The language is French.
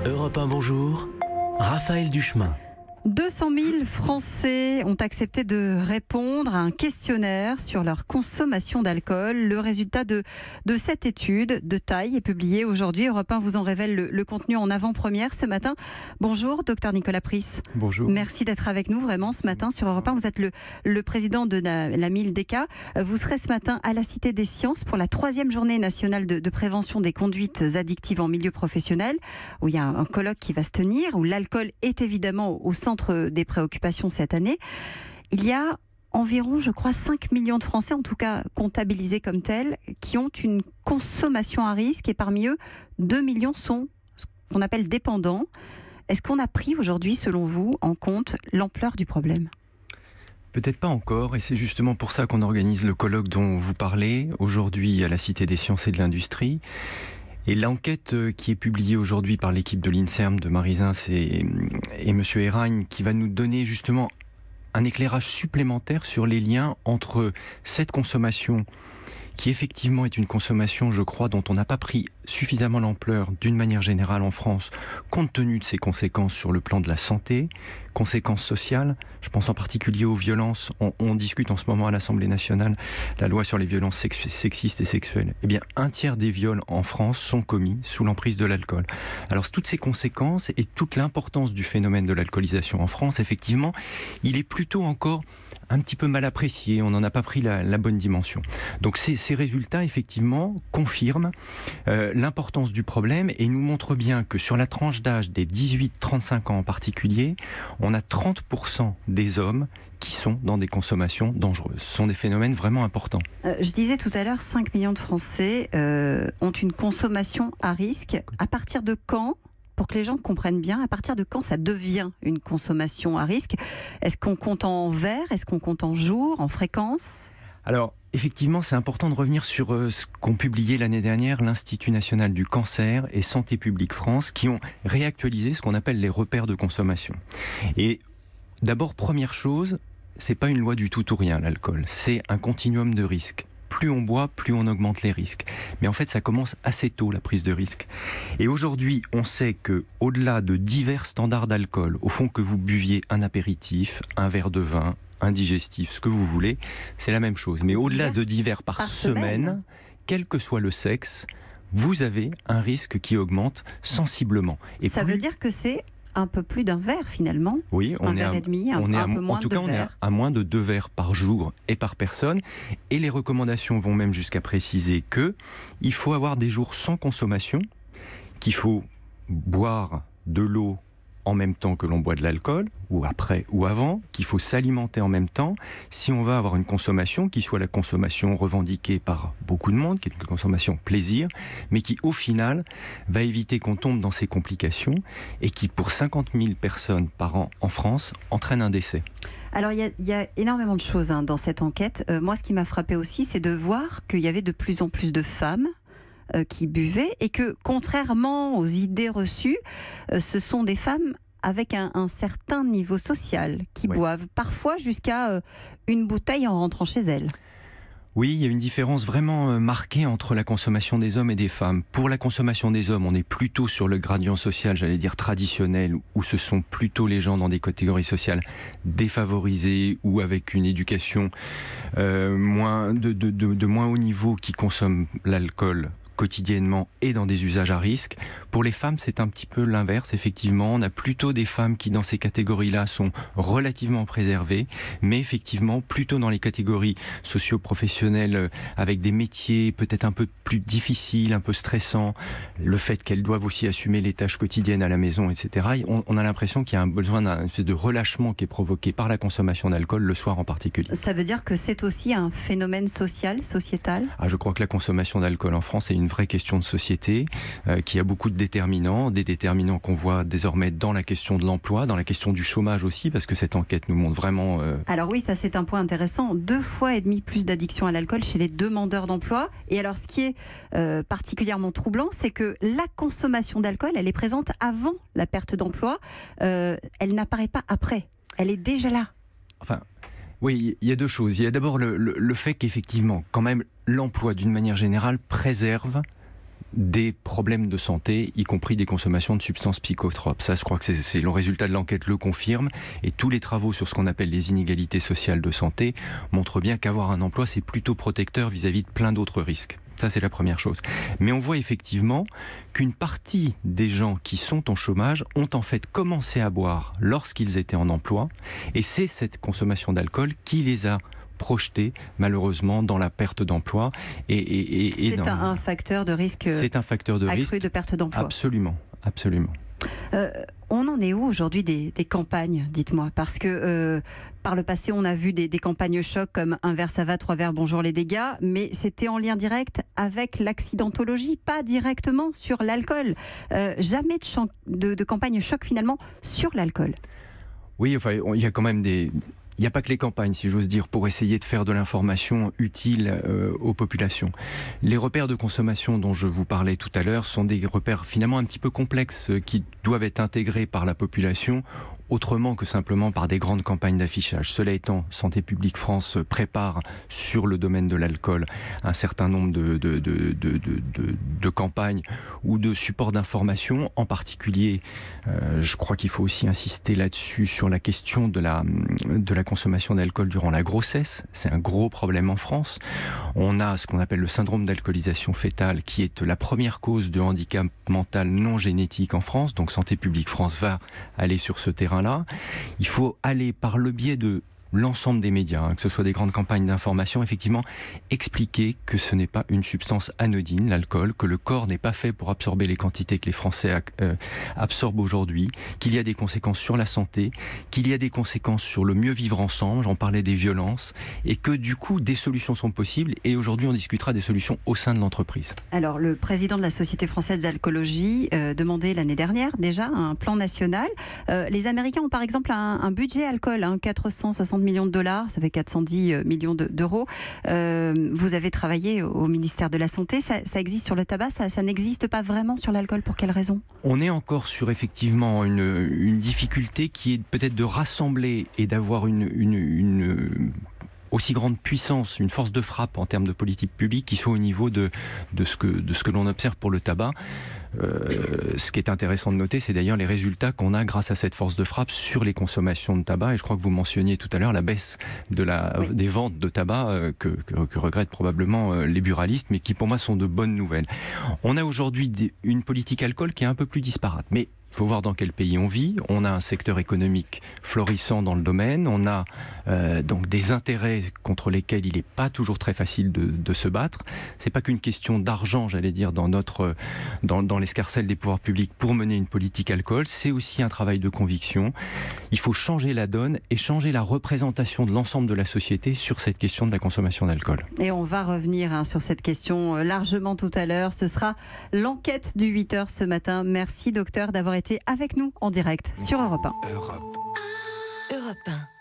Europe 1, bonjour. Raphaël Duchemin. 200 000 Français ont accepté de répondre à un questionnaire sur leur consommation d'alcool. Le résultat de cette étude de taille est publié aujourd'hui. Europe 1 vous en révèle le contenu en avant-première ce matin. Bonjour, docteur Nicolas Pris. Bonjour. Merci d'être avec nous vraiment ce matin sur Europe 1. Vous êtes le président de la MILDECA. Vous serez ce matin à la Cité des Sciences pour la 3e journée nationale de prévention des conduites addictives en milieu professionnel, où il y a un colloque qui va se tenir, où l'alcool est évidemment au centre des préoccupations cette année. Il y a environ, je crois, 5 millions de Français, en tout cas comptabilisés comme tels, qui ont une consommation à risque et parmi eux, 2 millions sont ce qu'on appelle dépendants. Est-ce qu'on a pris aujourd'hui, selon vous, en compte l'ampleur du problème ? Peut-être pas encore, et c'est justement pour ça qu'on organise le colloque dont vous parlez, aujourd'hui à la Cité des Sciences et de l'Industrie. Et l'enquête qui est publiée aujourd'hui par l'équipe de l'INSERM de Marie-Zins et M. Eragne, qui va nous donner justement un éclairage supplémentaire sur les liens entre cette consommation, qui effectivement est une consommation, je crois, dont on n'a pas pris suffisamment l'ampleur d'une manière générale en France, compte tenu de ses conséquences sur le plan de la santé, conséquences sociales. Je pense en particulier aux violences. On discute en ce moment à l'Assemblée nationale la loi sur les violences sexistes et sexuelles. Eh bien, 1/3 des viols en France sont commis sous l'emprise de l'alcool. Alors, toutes ces conséquences et toute l'importance du phénomène de l'alcoolisation en France, effectivement, il est plutôt encore un petit peu mal apprécié. On n'en a pas pris la bonne dimension. Donc, ces résultats, effectivement, confirment l'importance du problème et nous montrent bien que sur la tranche d'âge des 18-35 ans en particulier, on a 30% des hommes qui sont dans des consommations dangereuses. Ce sont des phénomènes vraiment importants. Je disais tout à l'heure, 5 millions de Français ont une consommation à risque. À partir de quand, pour que les gens comprennent bien, à partir de quand ça devient une consommation à risque ? Est-ce qu'on compte en verres ? Est-ce qu'on compte en jours, en fréquences ? Alors, effectivement, c'est important de revenir sur ce qu'ont publié l'année dernière l'Institut national du cancer et Santé publique France, qui ont réactualisé ce qu'on appelle les repères de consommation. Et d'abord, première chose, c'est pas une loi du tout ou rien, l'alcool. C'est un continuum de risques. Plus on boit, plus on augmente les risques. Mais en fait, ça commence assez tôt, la prise de risque. Et aujourd'hui, on sait que, au-delà de divers standards d'alcool, au fond, que vous buviez un apéritif, un verre de vin, un digestif, ce que vous voulez, c'est la même chose. Mais au-delà de divers par semaine, quel que soit le sexe, vous avez un risque qui augmente sensiblement. Et ça veut dire que c'est un peu plus d'un verre finalement. Oui, un verre et demi, un peu moins de 2 verres. On est à moins de 2 verres par jour et par personne. Et les recommandations vont même jusqu'à préciser que il faut avoir des jours sans consommation, qu'il faut boire de l'eau en même temps que l'on boit de l'alcool, ou après ou avant, qu'il faut s'alimenter en même temps, si on va avoir une consommation qui soit la consommation revendiquée par beaucoup de monde, qui est une consommation plaisir, mais qui au final va éviter qu'on tombe dans ces complications et qui pour 50 000 personnes par an en France entraîne un décès. Alors il y a énormément de choses dans cette enquête. Moi ce qui m'a frappé aussi, c'est de voir qu'il y avait de plus en plus de femmes qui buvaient et que, contrairement aux idées reçues, ce sont des femmes avec un certain niveau social qui boivent parfois jusqu'à une bouteille en rentrant chez elles. Oui, il y a une différence vraiment marquée entre la consommation des hommes et des femmes. Pour la consommation des hommes, on est plutôt sur le gradient social, j'allais dire traditionnel, où ce sont plutôt les gens dans des catégories sociales défavorisées ou avec une éducation de moins haut niveau qui consomment l'alcool quotidiennement et dans des usages à risque. Pour les femmes, c'est un petit peu l'inverse, effectivement. On a plutôt des femmes qui, dans ces catégories-là, sont relativement préservées, mais effectivement, plutôt dans les catégories socio-professionnelles, avec des métiers peut-être un peu plus difficiles, un peu stressants, le fait qu'elles doivent aussi assumer les tâches quotidiennes à la maison, etc. On a l'impression qu'il y a un besoin d'un espèce de relâchement qui est provoqué par la consommation d'alcool, le soir en particulier. Ça veut dire que c'est aussi un phénomène social, sociétal ? Je crois que la consommation d'alcool en France est une vraie question de société qui a beaucoup de déterminants, des déterminants qu'on voit désormais dans la question de l'emploi, dans la question du chômage aussi, parce que cette enquête nous montre vraiment... Alors oui, ça c'est un point intéressant. 2,5 fois plus d'addiction à l'alcool chez les demandeurs d'emploi. Et alors ce qui est particulièrement troublant, c'est que la consommation d'alcool, elle est présente avant la perte d'emploi. Elle n'apparaît pas après. Elle est déjà là. Enfin... Oui, il y a deux choses. Il y a d'abord le fait qu'effectivement, quand même, l'emploi, d'une manière générale, préserve des problèmes de santé, y compris des consommations de substances psychotropes. Ça, je crois que c'est le résultat de l'enquête le confirme, et tous les travaux sur ce qu'on appelle les inégalités sociales de santé montrent bien qu'avoir un emploi, c'est plutôt protecteur vis-à-vis de plein d'autres risques. Ça, c'est la première chose. Mais on voit effectivement qu'une partie des gens qui sont en chômage ont en fait commencé à boire lorsqu'ils étaient en emploi, et c'est cette consommation d'alcool qui les a projetés malheureusement dans la perte d'emploi. C'est un facteur de risque accru de perte d'emploi. Absolument, absolument. On en est où aujourd'hui des campagnes, dites-moi? Parce que par le passé, on a vu des campagnes choc comme un verre ça va, 3 verres bonjour les dégâts, mais c'était en lien direct avec l'accidentologie, pas directement sur l'alcool. Jamais de campagne choc finalement sur l'alcool. Oui, enfin, il y a quand même des... Il n'y a pas que les campagnes, si j'ose dire, pour essayer de faire de l'information utile aux populations. Les repères de consommation dont je vous parlais tout à l'heure sont des repères finalement un petit peu complexes qui doivent être intégrés par la population autrement que simplement par des grandes campagnes d'affichage. Cela étant, Santé publique France prépare sur le domaine de l'alcool un certain nombre de campagnes ou de supports d'information. En particulier, je crois qu'il faut aussi insister là-dessus sur la question de la consommation d'alcool durant la grossesse. C'est un gros problème en France. On a ce qu'on appelle le syndrome d'alcoolisation fœtale qui est la première cause de handicap mental non génétique en France. Donc Santé publique France va aller sur ce terrain-là. Il faut aller par le biais de l'ensemble des médias, que ce soit des grandes campagnes d'information, effectivement, expliquer que ce n'est pas une substance anodine, l'alcool, que le corps n'est pas fait pour absorber les quantités que les Français absorbent aujourd'hui, qu'il y a des conséquences sur la santé, qu'il y a des conséquences sur le mieux vivre ensemble, j'en parlais des violences, et que du coup, des solutions sont possibles, et aujourd'hui, on discutera des solutions au sein de l'entreprise. Alors, le président de la Société française d'alcoolologie demandait l'année dernière déjà un plan national. Les Américains ont par exemple un budget alcool, 460 millions de dollars, ça fait 410 millions d'euros. Vous avez travaillé au ministère de la Santé, ça existe sur le tabac, ça n'existe pas vraiment sur l'alcool, pour quelle raison? On est encore sur effectivement une difficulté qui est peut-être de rassembler et d'avoir une aussi grande puissance, une force de frappe en termes de politique publique qui soit au niveau de ce que l'on observe pour le tabac. Ce qui est intéressant de noter, c'est d'ailleurs les résultats qu'on a grâce à cette force de frappe sur les consommations de tabac. Et je crois que vous mentionniez tout à l'heure la baisse des ventes de tabac que regrettent probablement les buralistes, mais qui pour moi sont de bonnes nouvelles. On a aujourd'hui une politique alcool qui est un peu plus disparate. Mais il faut voir dans quel pays on vit. On a un secteur économique florissant dans le domaine. On a donc des intérêts contre lesquels il n'est pas toujours très facile de se battre. C'est pas qu'une question d'argent, j'allais dire, dans l'escarcelle des pouvoirs publics pour mener une politique alcool. C'est aussi un travail de conviction. Il faut changer la donne et changer la représentation de l'ensemble de la société sur cette question de la consommation d'alcool. Et on va revenir sur cette question largement tout à l'heure. Ce sera l'enquête du 8h ce matin. Merci docteur d'avoir été avec nous en direct sur Europe 1. Europe 1.